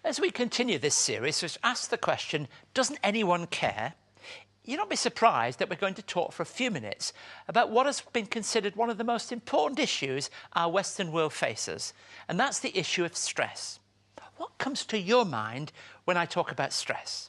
As we continue this series, which asks the question, doesn't anyone care? You'll not be surprised that we're going to talk for a few minutes about what has been considered one of the most important issues our Western world faces, and that's the issue of stress. What comes to your mind when I talk about stress?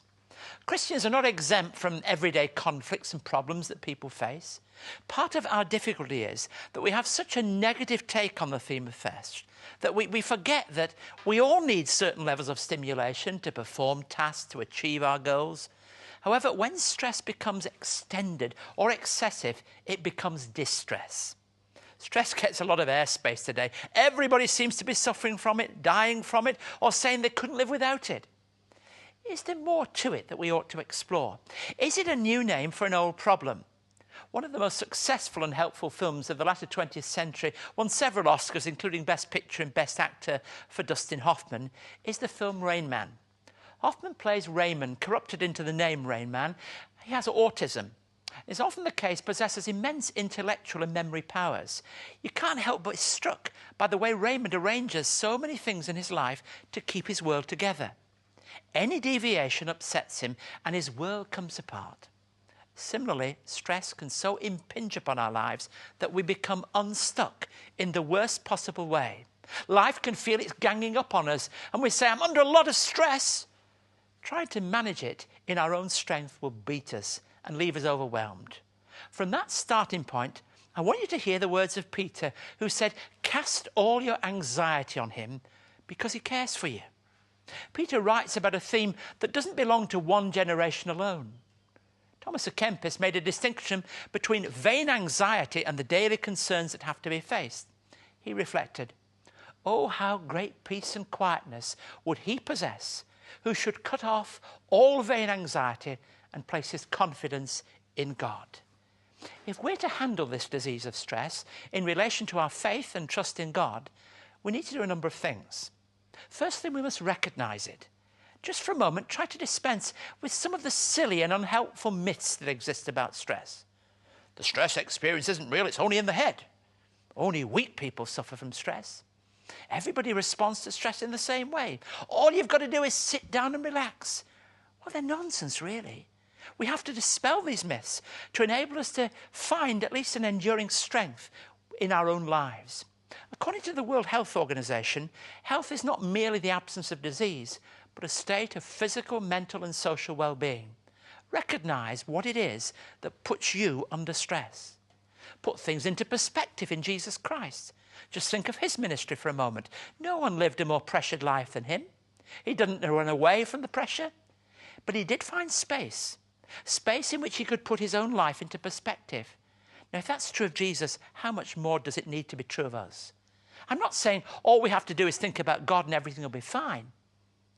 Christians are not exempt from everyday conflicts and problems that people face. Part of our difficulty is that we have such a negative take on the theme of stress that we forget that we all need certain levels of stimulation to perform tasks, to achieve our goals. However, when stress becomes extended or excessive, it becomes distress. Stress gets a lot of airspace today. Everybody seems to be suffering from it, dying from it, or saying they couldn't live without it. Is there more to it that we ought to explore? Is it a new name for an old problem? One of the most successful and helpful films of the latter 20th century, won several Oscars, including Best Picture and Best Actor for Dustin Hoffman, is the film Rain Man. Hoffman plays Raymond, corrupted into the name Rain Man. He has autism. It's often the case, possesses immense intellectual and memory powers. You can't help but be struck by the way Raymond arranges so many things in his life to keep his world together. Any deviation upsets him and his world comes apart. Similarly, stress can so impinge upon our lives that we become unstuck in the worst possible way. Life can feel it's ganging up on us and we say, I'm under a lot of stress. Trying to manage it in our own strength will beat us and leave us overwhelmed. From that starting point, I want you to hear the words of Peter, who said, cast all your anxiety on him because he cares for you. Peter writes about a theme that doesn't belong to one generation alone. Thomas à Kempis made a distinction between vain anxiety and the daily concerns that have to be faced. He reflected, oh, how great peace and quietness would he possess who should cut off all vain anxiety and place his confidence in God. If we're to handle this disease of stress in relation to our faith and trust in God, we need to do a number of things. Firstly, we must recognize it. Just for a moment, try to dispense with some of the silly and unhelpful myths that exist about stress. The stress experience isn't real, it's only in the head. Only weak people suffer from stress. Everybody responds to stress in the same way. All you've got to do is sit down and relax. Well, they're nonsense, really. We have to dispel these myths to enable us to find at least an enduring strength in our own lives. According to the World Health Organization, health is not merely the absence of disease, but a state of physical, mental, and social well-being. Recognize what it is that puts you under stress. Put things into perspective in Jesus Christ. Just think of his ministry for a moment. No one lived a more pressured life than him. He didn't run away from the pressure, but he did find space in which he could put his own life into perspective. Now, if that's true of Jesus, how much more does it need to be true of us? I'm not saying all we have to do is think about God and everything will be fine.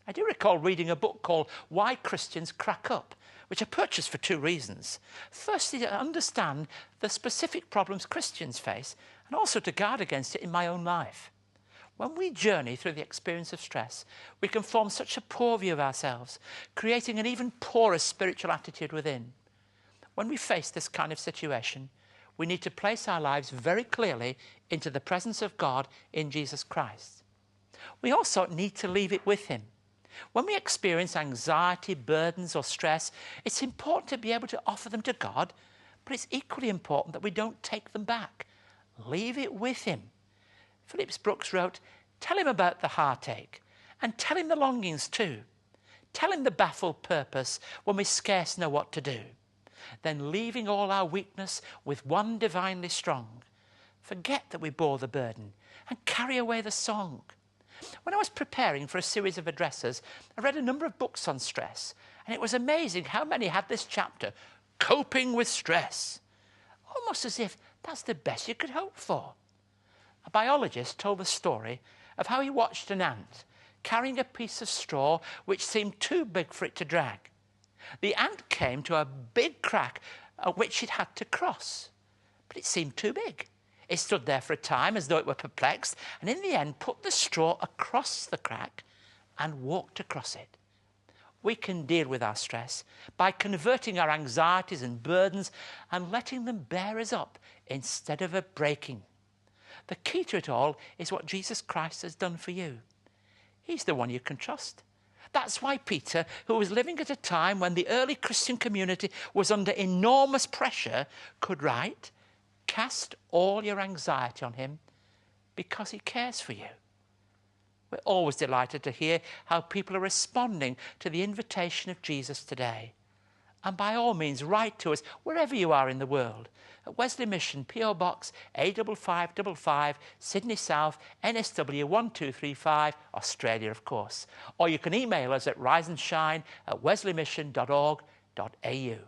I do recall reading a book called Why Christians Crack Up, which I purchased for two reasons. Firstly, to understand the specific problems Christians face, and also to guard against it in my own life. When we journey through the experience of stress, we can form such a poor view of ourselves, creating an even poorer spiritual attitude within. When we face this kind of situation, we need to place our lives very clearly into the presence of God in Jesus Christ. We also need to leave it with him. When we experience anxiety, burdens, or stress, it's important to be able to offer them to God, but it's equally important that we don't take them back. Leave it with him. Phillips Brooks wrote, tell him about the heartache, and tell him the longings too. Tell him the baffled purpose when we scarce know what to do. Then leaving all our weakness with one divinely strong, forget that we bore the burden and carry away the song. When I was preparing for a series of addresses, I read a number of books on stress, and it was amazing how many had this chapter, Coping with Stress. Almost as if that's the best you could hope for. A biologist told the story of how he watched an ant carrying a piece of straw which seemed too big for it to drag. The ant came to a big crack which it had to cross, but it seemed too big. It stood there for a time as though it were perplexed, and in the end put the straw across the crack and walked across it. We can deal with our stress by converting our anxieties and burdens and letting them bear us up instead of breaking. The key to it all is what Jesus Christ has done for you. He's the one you can trust. That's why Peter, who was living at a time when the early Christian community was under enormous pressure, could write, "Cast all your anxiety on him because he cares for you." We're always delighted to hear how people are responding to the invitation of Jesus today. And by all means, write to us wherever you are in the world. At Wesley Mission, P.O. Box A5555, Sydney South, NSW 1235, Australia, of course. Or you can email us at riseandshine@wesleymission.org.au.